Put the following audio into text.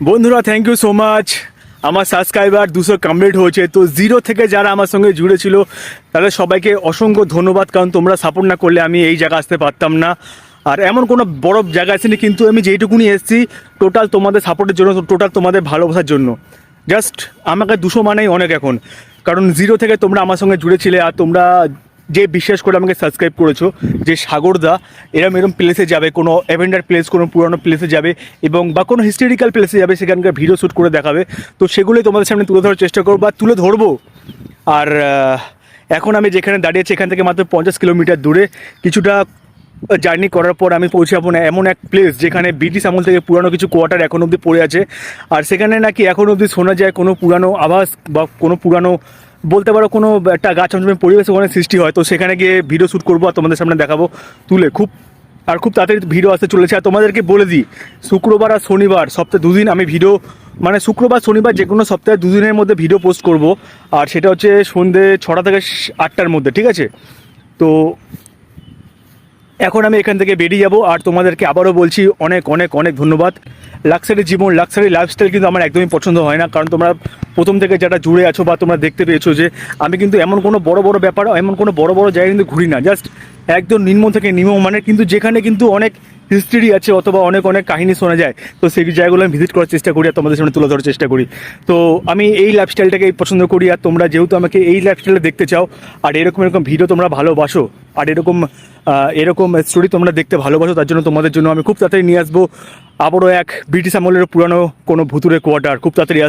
বন্ধুরা, thank you so much. আমার subscriber 200 complete হয়েছে। তো জিরো থেকে যারা আমার সঙ্গে জুড়ে ছিল তাদের সবাইকে অসংখ্য ধন্যবাদ, কারণ তোমরা সাপোর্ট না করলে আমি এই জায়গা আসতে পারতাম না। আর এমন কোনো বড় জায়গা আসেনি, কিন্তু আমি যেইটুকুনি এসেছি টোটাল তোমাদের সাপোর্টের জন্য, টোটাল তোমাদের ভালোবাসার জন্য। জাস্ট আমাকে 200 মানেই অনেক এখন, কারণ জিরো থেকে তোমরা আমার সঙ্গে জুড়েছিলে। আর তোমরা যে বিশ্বাস করে আমাকে সাবস্ক্রাইব করেছো যে সাগরদা এরম প্লেসে যাবে, কোনো অ্যাভেঞ্জার প্লেস, কোনো পুরনো প্লেসে যাবে এবং বা কোনো হিস্টোরিক্যাল প্লেসে যাবে, সেখানকার ভিডিও শ্যুট করে দেখাবে। তো সেগুলোই তোমাদের সামনে তুলে ধরার চেষ্টা করবো বা তুলে ধরবো। আর এখন আমি যেখানে দাঁড়িয়েছি এখান থেকে মাত্র 50 কিলোমিটার দূরে। কিছুটা জার্নি করার পর আমি পৌঁছাবো না এমন এক প্লেস যেখানে ব্রিটিশ আমল থেকে পুরানো কিছু কোয়ার্টার এখন অবধি পড়ে আছে। আর সেখানে নাকি এখন অবধি শোনা যায় কোনো পুরানো আভাস বা কোনো পুরানো বলতে পারো কোনো একটা গাছ পরিবেশ ওখানে সৃষ্টি হয়। তো সেখানে গিয়ে ভিডিও শ্যুট করবো আর তোমাদের সামনে দেখাবো তুলে। খুব তাড়াতাড়ি ভিডিও আসতে চলেছে। আর তোমাদেরকে বলে দিই, শুক্রবার আর শনিবার সপ্তাহে দুদিন আমি ভিডিও, মানে শুক্রবার শনিবার যে কোনো সপ্তাহে দুদিনের মধ্যে ভিডিও পোস্ট করব। আর সেটা হচ্ছে সন্ধ্যে 6টা থেকে 8টার মধ্যে, ঠিক আছে? তো এখন আমি এখান থেকে বেরিয়ে যাব। আর তোমাদেরকে আবারও বলছি অনেক অনেক অনেক ধন্যবাদ। লাক্সারি জীবন, লাক্সারি লাইফস্টাইল কিন্তু আমার একদমই পছন্দ হয় না, কারণ তোমরা প্রথম থেকে যারা জুড়ে আছো বা তোমরা দেখতে পেয়েছো যে আমি কিন্তু এমন কোনো বড় বড় ব্যাপার, এমন কোনো বড় বড় জায়গায় কিন্তু ঘুরি না। জাস্ট একদম নিম্ন থেকে নিম্ন মানের, কিন্তু যেখানে কিন্তু অনেক হিস্ট্রি আছে অথবা অনেক অনেক কাহিনী শোনা যায়, তো সেই জায়গাগুলো আমি ভিজিট করার চেষ্টা করি আর তোমাদের সামনে তুলে ধরার চেষ্টা করি। তো আমি এই লাইফস্টাইলটাকেই পছন্দ করি। আর তোমরা যেহেতু আমাকে এই লাইফস্টাইলে দেখতে চাও আর এরকম এরকম ভিডিও তোমরা ভালোবাসো আর এরকম স্টোরি তোমরা দেখতে ভালোবাসো, তার জন্য তোমাদের জন্য আমি খুব তাড়াতাড়ি নিয়ে আসবো আবারও এক ব্রিটিশ আমলের পুরানো কোনো ভুতুরে কোয়ার্টার। খুব তাড়াতাড়ি